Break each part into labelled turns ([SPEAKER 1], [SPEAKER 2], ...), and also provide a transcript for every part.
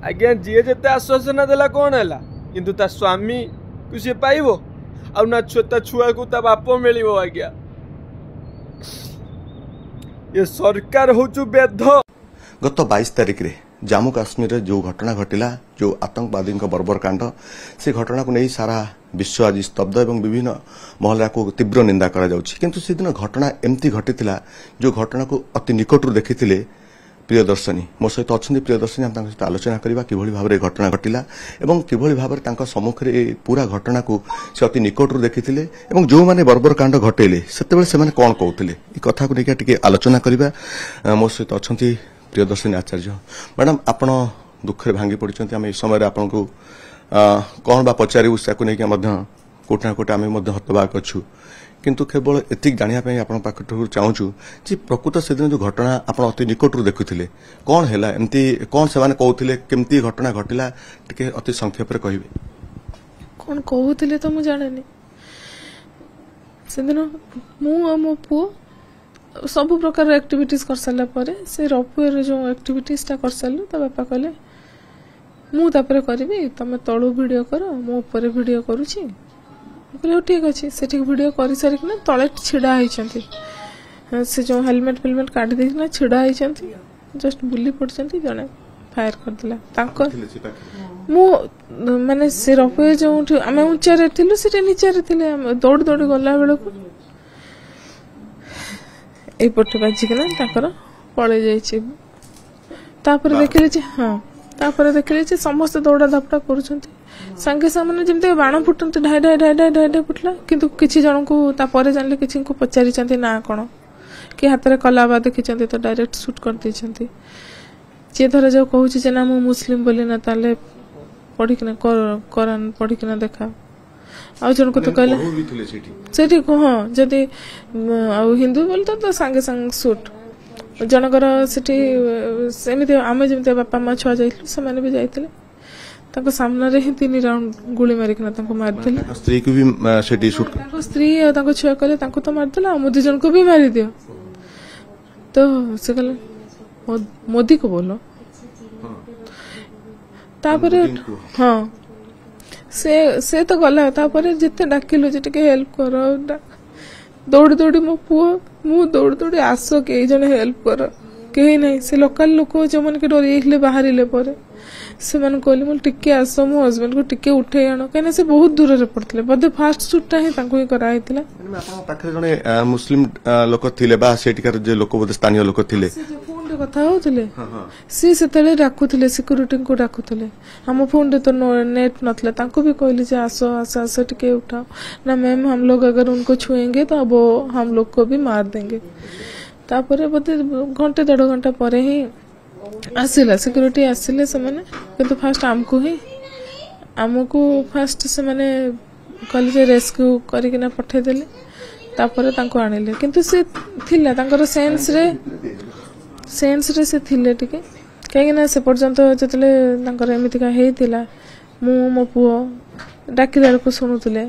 [SPEAKER 1] आज्ञा जी जिते आश्वासन देला कौन है किंतु ता स्वामी को सी पाइब आ ना छुआ को ता बाप मिल आज्ञा ये सरकार हूँ बेध।
[SPEAKER 2] गत 22 तारिख रे जम्मू काश्मीर जो घटना घटिला जो आतंकवादी बर्बर कांड से घटना को नहीं सारा विश्व आज स्तब्ध एवं विभिन्न महला को तीव्र निंदा करा जाउछि किंतु से दिन घटना एमती घटिथिला जो घटना को अति निकटरू देखिथिले प्रियदर्शनी मो सहित अच्छा प्रियदर्शनी हम सहित आलोचना करवा कि भाव में घटना घटिला एवं किभली भाव में सम्मुखें पूरा घटना को से अति निकटरू देखिथिले एवं जो माने बर्बर कांड घटेले सेतेबेले से माने कोन कहउथिले ई कथा को लेके टिके आलोचना करवा मो सहित अच्छा प्रियदर्शनी आचार्य मैडम आपण दुखे भांगी पड़ते आम इस समय आपन को कौन बा पचारू से कोटा कोटा आम हतबाक अच्छु किंतु केवल एतिक जानापी आप चाहूँ जी प्रकृत से दिन जो घटना आप अति निकटरू देखुले कौन है एमती कौन से कहते केमती घटना घटला टे अति संक्षेप कहे
[SPEAKER 3] कौन कहते तो मुझे जाने से दिन मु मो पुओ सब प्रकार एक्टिविटीज कर सारा पर से रपुएर जो एक्टिविटीज टा कर सारू ता बापा कहले मुझे करी तुम तलू वीडियो कर मो ऊपर वीडियो करुँची कहले ठीक अच्छे से वीडियो कर सारिकिना तले छिड़ा होती से जो हेलमेट फिलमेट काढ़ी देना छिड़ा होती जस्ट बुली पड़ते जड़े फायर करदेला मु माने से रपुए जो आम ऊंचारे थिलु से नीचे थे दौड़ी दौड़ी गला बेलू यपटे बाजिकना पड़े जापर देखिले हाँ तापर देखिले समस्त दौड़ा धापटा करुँच सांगे सामने जमी बाण फुटते ढाई ढाई ढाई ढाई ढाई ढाई फुटला किंतु किसी जन को जानले किसी को पचारि ना कौन कि हाथ में कला देखी तो डायरेक्ट सुट कर देते जी धर जो कहूँ ना मु मुस्लिम बोली ना ताले पढ़िकिना कुरान पढ़िकिना देखा आ जन को तो कहले हाँ जदि हिंदू बोल तो सांगे सांगे सुट जनकर सेमती आम जमी बापा माँ छुआ जाने भी जाते सामने ही 3 राउंड गुली मारिकिना मारिदेले
[SPEAKER 2] स्त्री को भी
[SPEAKER 3] स्त्री और छुआ कहले तो मारिदेला आम 2 जन को भी मारी दियो तो से कहले मोदी को बोलो तापर हाँ से तो गला तापर जिते डाकिलु जे टिके हेल्प कर दौड़ी दौड़ी मो पुओ मु दौड़ी दौड़ी आस कई जन हेल्प कर कहीं नहीं से लोकल लोक जो मन के डर बाहर पर से कहली मुझे टिके आस मो हजबैंड को टिके उठे आण कहीं से बहुत दूर से पड़ते बोधे फास्ट सुटा ही ही कराई
[SPEAKER 2] जड़े मुस्लिम लोक थे सेठिकार लोक बोधे स्थानीय लोक थे
[SPEAKER 3] फोन कथा होते सी से डाकुले सिक्यूरीटी को डाकुले आम फोन तो नेट नथला भी कहली आस आस आस टिके उठाओ ना मैम हम लोग अगर उनको छुएंगे तो अब हम लोग को भी मार देंगे तापर बोधे घंटे 1.5 घंटा पर ही आसिला सिक्यूरीटी आसिले से माने किंतु फास्ट आमको फास्ट से माने कहले रेस्क्यू करिकिना पठेदेले तापर तांको आनिले किंतु से थिला तांकर सेंस रे से थिले टिके कहीं ना से पर्यंत जतले तांकर एमितिका हेतिला मु मो पुओ डाकिदार को सुनुतले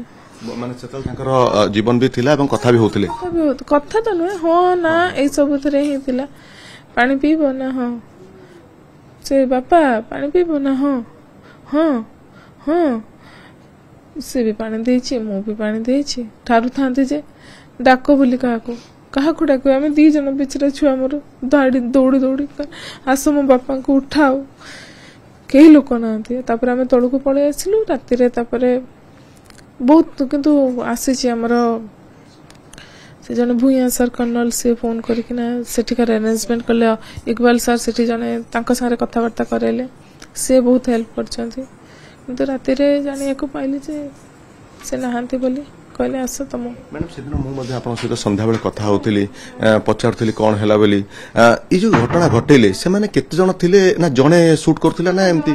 [SPEAKER 2] माने सेतल तांकर जीवन भी थिला एवं कथा भी होतले
[SPEAKER 3] कथा तो नुहे हाँ ना ए सब थरे ही थिला पानी पीबो ना हाँ से बापा पानी पीबो ना हाँ हाँ हाँ से भी पानी देछि मु भी पानी देछि ठारू थांती जे डाक बोली क्या डाक आम 2 जन बिचरा छुआ मोर दौड़ी दौड़ी आस मो बापा को उठाओ कई लोक ना आम तौक पलि आसलु राति बहुत किंतु आसी आमर से जन भूया सर कर्नल से फोन करकिना सेठिकार अरेंजमेंट कले इकबाल सर सेठी जने तांको सारे कथबार्ता करेले से बहुत हेल्प करछंती किंतु राति रे जानिया को पाइले जे से नहांती बोली कहले आस तुम
[SPEAKER 2] मैडम से दिन मु मध्ये आपन सहित संध्या बेले कथा होतली पचारथली कोन हैला बोली ई जो घटना घटेले से माने केते जण थिले ना जणे शूट करथिला ना एम्ति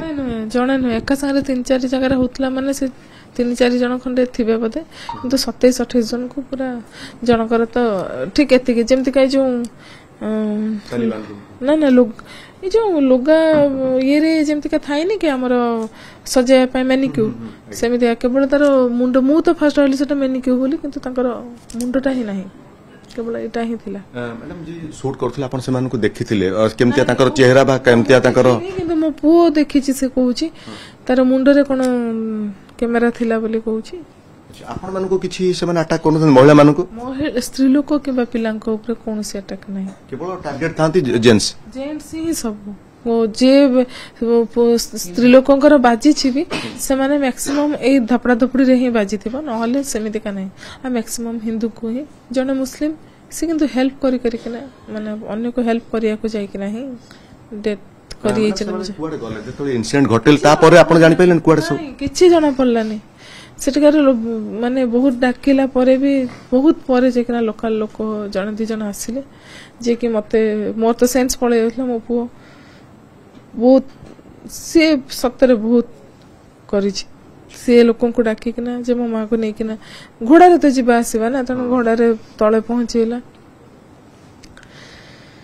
[SPEAKER 3] जणे न एका संगे 3-4 जगह होतला माने से 3-4 जन खंडे थे बोधे किंतु 27-28 जन को पूरा जनकर तो ठीक एति जमती कहीं जो ना ना लोग ये जो लुगा ये रे जमती का थाई नहीं कि हमर सजाया मेनिक्यू सेमिति केवल तार मुंड मु तो फास्ट रहली सेटा मेनिक्यू बोली किंतु तांकर मुंडटा ही नाही କେବଳ ଏଇଟା ହିଁ ଥିଲା।
[SPEAKER 2] ମ୍ୟାଡାମ जी ସୁଟ୍ କରୁଥିଲେ ଆପଣ ସେମାନଙ୍କୁ ଦେଖିଥିଲେ କେମିତିଆ ତାଙ୍କର ଚେହେରା ବା କେମିତିଆ ତାଙ୍କର?
[SPEAKER 3] କିନ୍ତୁ ମୋ ପୁଅ ଦେଖିଛି, ସେ କହୁଛି ତାର ମୁଣ୍ଡରେ କଣ କ୍ୟାମେରା ଥିଲା ବୋଲି କହୁଛି।
[SPEAKER 2] ଆପଣ ମାନଙ୍କୁ କିଛି ସେମାନେ ଆଟାକ୍ କରୁଛନ୍ତି ମହିଳା ମାନଙ୍କୁ?
[SPEAKER 3] ସ୍ତ୍ରୀ ଲୋକ କିମ୍ବା ପିଲାଙ୍କ ଉପରେ କୌଣସି ଆଟାକ୍ ନାହିଁ,
[SPEAKER 2] କେବଳ ଟାର୍ଗେଟ ଥାନ୍ତି ଜେଣ୍ଟସ୍
[SPEAKER 3] ହିଁ ସବୁ। ଯିଏ ସ୍ତ୍ରୀ ଲୋକଙ୍କର ବାଜିଛି ବି ସେମାନେ ମ୍ୟାକ୍ସିମମ୍ ଏଇ ଧପଡ଼ା ଧପଡ଼ିରେ ହିଁ ବାଜିଥିବ, ନହେଲେ ସେମିତିକା ନାହିଁ। ଆଉ ମ୍ୟାକ୍ସିମମ୍ ହିନ୍ଦୁକୁ ହିଁ, ଜଣେ ମୁସଲିମ ସେ କିନ୍ତୁ ହେଲ୍ପ କରିକିନା ମାନେ ଅନ୍ୟକୁ ହେଲ୍ପ କରିବାକୁ ଯାଇକିନା ହିଁ ଡେଥ୍
[SPEAKER 2] ଯେତେବେଳେ ଇନସିଡେଣ୍ଟ ଘଟିଲା ତାପରେ ଆପଣ ଜାଣିପାରିଲେନି କୁଆଡେ ସବୁ?
[SPEAKER 3] କିଛି ଜଣା ପଡିଲାନି। ସେଠିକାର ମାନେ ବହୁତ ଡାକିଲା ପରେ ବି ବହୁତ ପରେ ଯାଇକିନା ଲୋକାଲ ଲୋକ ଜଣେ ଦି ଜଣ ଆସିଲେ, ଯିଏକି ମତେ ମୋର ତ ସେନ୍ସ ପଳେଇ ଯାଉଥିଲା। ମୋ ପୁଅ ବହୁତ ସିଏ ସତରେ ବହୁତ କରିଛି, ସିଏ ଲୋକଙ୍କୁ ଡାକିକିନା ଯେ ମୋ ମାଆକୁ ନେଇକିନା ଘୋଡାରେ ତ ଯିବା ଆସିବା ନା, ତେଣୁ ଘୋଡାରେ ତଳେ ପହଞ୍ଚେଇଲା।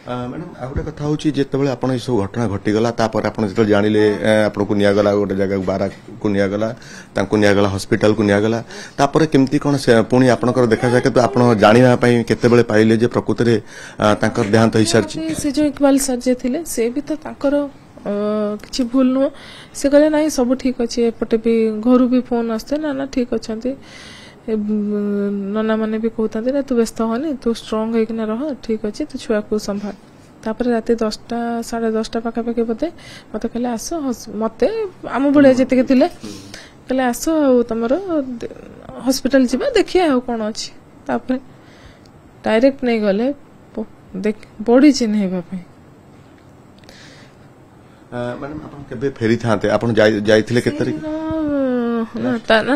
[SPEAKER 2] ମ୍ୟାଡାମ ଆଉ ଗୋଟେ କଥା ହଉଛି ଯେତେବେଳେ ଆପଣ ଏ ସବୁ ଘଟଣା ଘଟିଗଲା ତାପରେ ଆପଣ ଯେତେବେଳେ ଜାଣିଲେ ଆପଣଙ୍କୁ ନିଆଗଲା ଗୋଟେ ଜାଗାକୁ ବାରାକୁ ନିଆଗଲା, ତାଙ୍କୁ ନିଆଗଲା ହସ୍ପିଟାଲକୁ ନିଆଗଲା, ତାପରେ କେମିତି କଣ ପୁଣି ଆପଣଙ୍କର ଦେଖାଯାଏ କିନ୍ତୁ ଆପଣ ଜାଣିବା ପାଇଁ କେତେବେଳେ ପାଇଲେ ଯେ ପ୍ରକୃତରେ ତାଙ୍କର ଦେହାନ୍ତ ହେଇସାରିଛି?
[SPEAKER 3] ସେ ଯୋଉ ଇକବାଲ ସାର୍ ଯିଏ ଥିଲେ ସେ ବି ତ ତାଙ୍କର କିଛି ଭୁଲ ନୁହଁ, ସେ କହିଲେ ନାଇଁ ସବୁ ଠିକ ଅଛି। ଏପଟେ ବି ଘରୁ ବି ଫୋନ ଆସୁଥାଏ, ନା ଠିକ ଅଛନ୍ତି, ନନା ମାନେ ବି କହୁଥାନ୍ତି ନା ତୁ ବ୍ୟସ୍ତ ହନି, ତୁ ଷ୍ଟ୍ରଙ୍ଗ ହେଇକିନା ରହ, ଠିକ ଅଛି, ତୁ ଛୁଆକୁ ସମ୍ଭାଳ। ତାପରେ ରାତି 10ଟା 10:30 ପାଖାପାଖି ବୋଧେ ମତେ କହିଲେ ଆସ, ମତେ ଆମ ଭଳିଆ ଯେତିକି ଥିଲେ କହିଲେ ଆସ ଆଉ ତମର ହସ୍ପିଟାଲ ଯିବା ଦେଖିବା ଆଉ କଣ ଅଛି। ତାପରେ ଡାଇରେକ୍ଟ ନେଇଗଲେ ବଡି ଚିହ୍ନେଇବା ପାଇଁ।
[SPEAKER 2] ମ୍ୟାଡାମ ଆପଣ କେବେ ଫେରିଥାନ୍ତେ? ଆପଣ ଯାଇଥିଲେ କେତେ ତାରିଖ?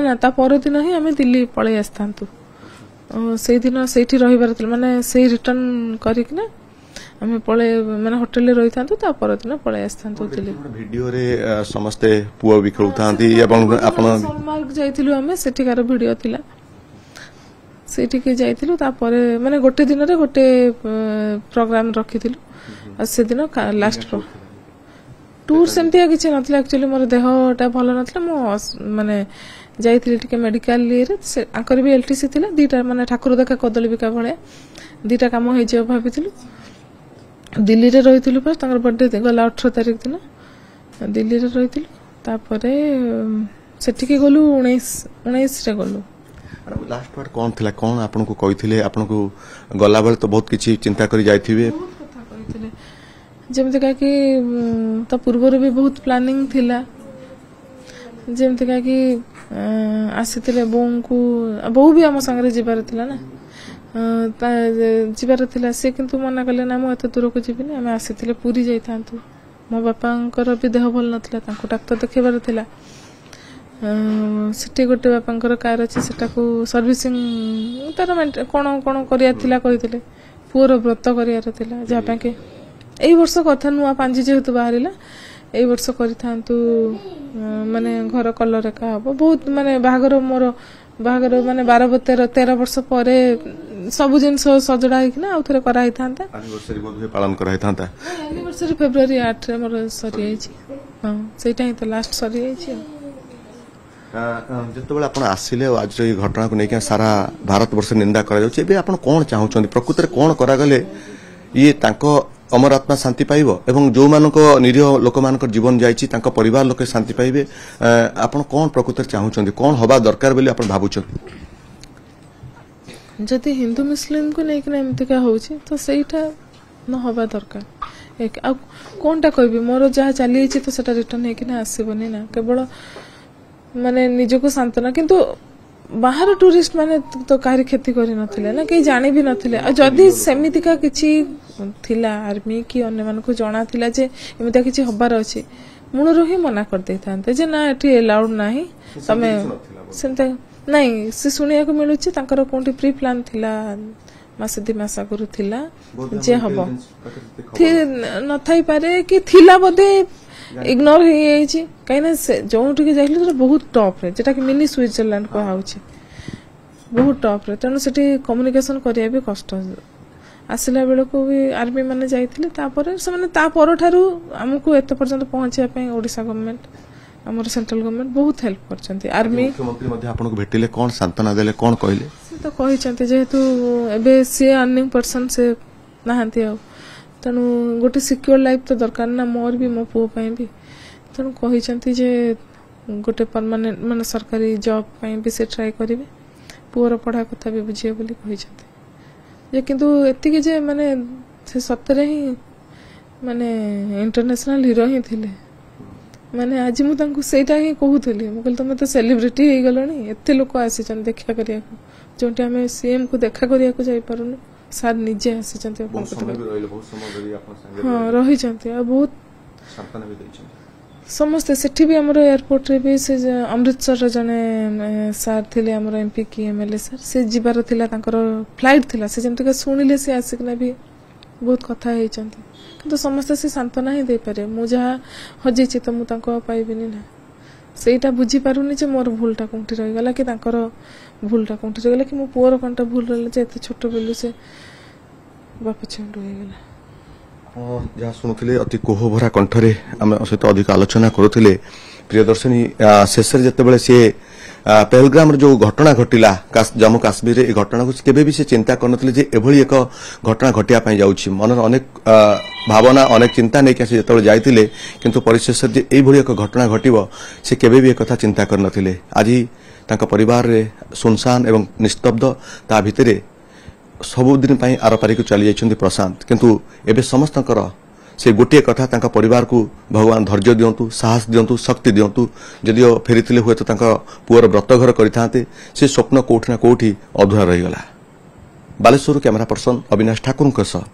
[SPEAKER 3] ନା ତା ପରଦିନ ହିଁ ଆମେ ଦିଲ୍ଲୀ ପଳେଇ ଆସିଥାନ୍ତୁ। ସେଇଦିନ ସେଇଠି ରହିବାର ଥିଲା, ମାନେ ସେଇ ରିଟର୍ନ କରିକିନା ଆମେ ମାନେ ହୋଟେଲରେ ରହିଥାନ୍ତୁ, ତା ପରଦିନ ପଳେଇ ଆସିଥାନ୍ତୁ ଦିଲ୍ଲୀ।
[SPEAKER 2] ଭିଡିଓରେ ସମସ୍ତେ ପୁଅ ବି ଖେଳୁଥାନ୍ତି ଏବଂ ଆପଣ
[SPEAKER 3] ସୋନମାର୍ଗ ଯାଇଥିଲୁ ଆମେ, ସେଠିକାର ଭିଡିଓ ଥିଲା, ସେଇଠିକି ଯାଇଥିଲୁ। ତାପରେ ମାନେ ଗୋଟେ ଦିନରେ ଗୋଟେ ପ୍ରୋଗ୍ରାମ ରଖିଥିଲୁ, ଆଉ ସେଦିନ ଲାଷ୍ଟ ଟୁର୍ ସେମିତିଆ କିଛି ନଥିଲା। ଆକ୍ଚୁଆଲି ମୋର ଦେହଟା ଭଲ ନଥିଲା, ମୁଁ ମାନେ ଯାଇଥିଲି ଟିକେ ମେଡିକାଲ ଇଏରେ, ଆଙ୍କର ବି LTC ଥିଲା, ଦିଟା ମାନେ ଠାକୁର ଦେଖା କଦଳୀ ବିକା ଭଳିଆ ଦିଟା କାମ ହେଇଯିବ ଭାବିଥିଲୁ। ଦିଲ୍ଲୀରେ ରହିଥିଲୁ, ଫାଷ୍ଟ ତାଙ୍କର ବର୍ଥଡେ ଗଲା 18 ତାରିଖ ଦିନ ଦିଲ୍ଲୀରେ ରହିଥିଲୁ, ତାପରେ ସେଠିକି ଗଲୁ 19ରେ ଗଲୁ।
[SPEAKER 2] ଲାଷ୍ଟ ୱାର୍ଡ କଣ ଥିଲା, କଣ ଆପଣଙ୍କୁ କହିଥିଲେ? ଆପଣଙ୍କୁ ଗଲାବେଳେ ତ ବହୁତ କିଛି ଚିନ୍ତା କରି ଯାଇଥିବେ।
[SPEAKER 3] ବହୁତ କଥା କହିଥିଲେ, ଯେମିତିକା କି ତା ପୂର୍ବରୁ ବି ବହୁତ ପ୍ଲାନିଂ ଥିଲା, ଯେମିତିକା କି ଆସିଥିଲେ ବୋଉ ବି ଆମ ସାଙ୍ଗରେ ଯିବାର ଥିଲା ନା, ଯିବାର ଥିଲା। ସେ କିନ୍ତୁ ମନା କଲେ ନା ମୁଁ ଏତେ ଦୂରକୁ ଯିବିନି, ଆମେ ଆସିଥିଲେ ପୁରୀ ଯାଇଥାନ୍ତୁ। ମୋ ବାପାଙ୍କର ବି ଦେହ ଭଲ ନଥିଲା, ତାଙ୍କୁ ଡାକ୍ତର ଦେଖେଇବାର ଥିଲା। ସେଠି ଗୋଟେ ବାପାଙ୍କର କାର ଅଛି, ସେଟାକୁ ସର୍ଭିସିଂ ତାର କଣ କଣ କରିବାର ଥିଲା କହିଥିଲେ। ପୁଅର ବ୍ରତ କରିବାର ଥିଲା, ଯାହା ପାଇଁ କି ଏଇ ବର୍ଷ କଥା ନୂଆ ପାଞ୍ଜି ଯେହେତୁ ବାହାରିଲା, ଏଇ ବର୍ଷ କରିଥାନ୍ତୁ, ମାନେ ଘର କଲର ଏକା ହବ ବହୁତ, ମାନେ ମୋର ବାହାଘର ମାନେ 13 ବର୍ଷ ପରେ ସବୁ ଜିନିଷ ସଜଡା ହେଇକିନା ଆଉ ଥରେ କରାହେଇଥାନ୍ତା।
[SPEAKER 2] ପାଳନ କରାହେଇଥାନ୍ତା।
[SPEAKER 3] ଆନିଭର୍ସରୀ ଫେବୃଆରୀ 8ରେ ମୋର ସରିଯାଇଛି। ହଁ ସେଇଟା ହିଁ ତ ଲାଷ୍ଟ ସରିଯାଇଛି।
[SPEAKER 2] ଯେତେବେଳେ ଆପଣ ଆସିଲେ ଆଉ ଆଜିର ଏଇ ଘଟଣାକୁ ନେଇକି ସାରା ଭାରତ ବର୍ଷ ନିନ୍ଦା କରାଯାଉଛି, ଏବେ ଆପଣ କଣ ଚାହୁଁଛନ୍ତି? ପ୍ରକୃତରେ କଣ କରାଗଲେ ଇଏ ତାଙ୍କ ଅମର ଆତ୍ମା ଶାନ୍ତି ପାଇବ ଏବଂ ଯୋଉମାନଙ୍କ ନିରୀହ ଲୋକମାନଙ୍କର ଜୀବନ ଯାଇଛି ତାଙ୍କ ପରିବାର ଲୋକେ ଶାନ୍ତି ପାଇବେ? ଆପଣ କଣ ପ୍ରକୃତରେ ଚାହୁଁଛନ୍ତି, କଣ ହବା ଦରକାର ବୋଲି ଆପଣ ଭାବୁଛନ୍ତି?
[SPEAKER 3] ଯଦି ହିନ୍ଦୁ ମୁସଲିମକୁ ନେଇକିନା ଏମିତିକା ହଉଛି ତ ସେଇଟା ନ ହବା ଦରକାର। ଆଉ କଣଟା କହିବି, ମୋର ଯାହା ଚାଲିଯାଇଛି ତ ସେଟା ରିଟର୍ନ ହେଇକିନା ଆସିବନି ନା, କେବଳ ମାନେ ନିଜକୁ ସାନ୍ତ୍ୱନା। କିନ୍ତୁ ବାହାର ଟୁରିଷ୍ଟ ମାନେ ତ କାହାରି କ୍ଷତି କରିନଥିଲେ ନା, କେହି ଜାଣି ବି ନଥିଲେ। ଆଉ ଯଦି ସେମିତିକା କିଛି ଥିଲା, ଆର୍ମି କି ଅନ୍ୟମାନଙ୍କୁ ଜଣା ଥିଲା ଯେ ଏମିତିକା କିଛି ହବାର ଅଛି, ମୂଳରୁ ହିଁ ମନା କରିଦେଇଥାନ୍ତେ ଯେ ନା ଏଠି ଏଲାଉଡ୍ ନାହିଁ, ତମେ ସେମିତି ନାଇଁ। ସେ ଶୁଣିବାକୁ ମିଳୁଛି ତାଙ୍କର କୋଉଠି ପ୍ରି ପ୍ଲାନ୍ ଥିଲା, ମାସେ 2 ମାସ ଆଗରୁ ଥିଲା ଯେ ହବ, ନଥାଇପାରେ କି ଥିଲା ବୋଧେ, ଇଗ୍ନୋର ହେଇଯାଇଛି। କାହିଁକିନା ସେ ଯୋଉଠିକି ଯାଇଥିଲେ ସେଟା ବହୁତ ଟପ୍ରେ, ଯେଟାକି ମିନି ସୁଇଜରଲ୍ୟାଣ୍ଡ କୁହାଯାଉଛି, ବହୁତ ଟପ୍ରେ, ତେଣୁ ସେଠି କମ୍ୟୁନିକେସନ କରିବା ବି କଷ୍ଟ। ଆସିଲା ବେଳକୁ ବି ଆର୍ମି ମାନେ ଯାଇଥିଲେ, ତାପରେ ସେମାନେ ତା ପରଠାରୁ ଆମକୁ ଏତେ ପର୍ଯ୍ୟନ୍ତ ପହଞ୍ଚିବା ପାଇଁ ଓଡ଼ିଶା ଗଭର୍ଣ୍ଣମେଣ୍ଟ आमर सेंट्रल गवर्नमेंट बहुत हेल्प करछंती आर्मी
[SPEAKER 2] मुख्यमंत्री मध्ये आपनको भेटिले कोन सांत्वना देले कोन कहले
[SPEAKER 3] से तो कहिछंती जेहेतु एबे से अर्निंग पर्सन से नाहंती आ तनु गोटे सिक्योर लाइफ तो दरकार ना मोर भी मो पुओ पई भी तनु कहिछंती जे गोटे परमानेंट माने सरकारी जॉब पई भी से ट्राई करिवे पुओर पढ़ा कथा भी बुझिए बोली कहिछंती जे किंतु एति के जे माने से सतरे ही माने इंटरनेशनल हीरो ही थिले माने आज मु तांको सेटा ही कहूथली मु कहल तुम तो सेलिब्रिटी हे गलणी एते लोक आसीचन देखा करिया जोंटे हमें सीएम को देखा करिया को जाई परनु सर निजे आसीचंती अपन
[SPEAKER 2] बहुत समय धरि आपन संगे
[SPEAKER 3] हां रही चंती आ बहुत
[SPEAKER 2] सांत्वना भी दैछन
[SPEAKER 3] समस्त सेठी भी हमर एयरपोर्ट रे भी से अमृतसर रे जने सर थिले हमर एमपी की एमएलए सर से जिबार थिला तांकर फ्लाइट थिला से जेंति के सुनिले से आसिकना भी बहुत कथा हे चंती किंतु समस्त से सांत्वना ही दे पारे मु जहा हजे छि त मु तांको पाइबिनी ना सेटा बुझी पारुनी जे मोर भूलटा कोंठी रहि गला कि तांकर भूलटा कोंठी रहि गला कि मो पुअर कोंटा भूल रहले जे एते छोट बेलु से बाप छंड हो गेला
[SPEAKER 2] जहाँ शुणुले अति कोहभरा कंठरे आम सहित अधिक आलोचना करुले प्रियदर्शनी शेष जिते सी पहलग्राम जो घटना घटिला जम्मू काश्मीर ए घटना को केबे भी से चिंता करनथले जे एभली एक घटना घटिया जाउछि मनर अनेक भावना अनेक चिंता नहीं कि जिते जाइतिले किंतु परिशेष जे एभली एक घटना घटिबो से केबे भी एक कथा चिंता करनथले आज तांका परिवार रे सुनसान एवं निस्तब्ध ता भितरे सबुदिन पाई आरपारी चली जाइछन्ति प्रशांत किंतु एबे समस्तकर से गोटे कथा तांका परिवार को भगवान धैर्य दियंतु साहस दियंतु शक्ति दियंतु जदियो फेरिथिले हुए तो तांका पुअर व्रतघर करिथांते से स्वप्न कोठी ना कोठी अधूरा रही गला। बालेश्वर कैमरा पर्सन अविनाश ठाकुर सह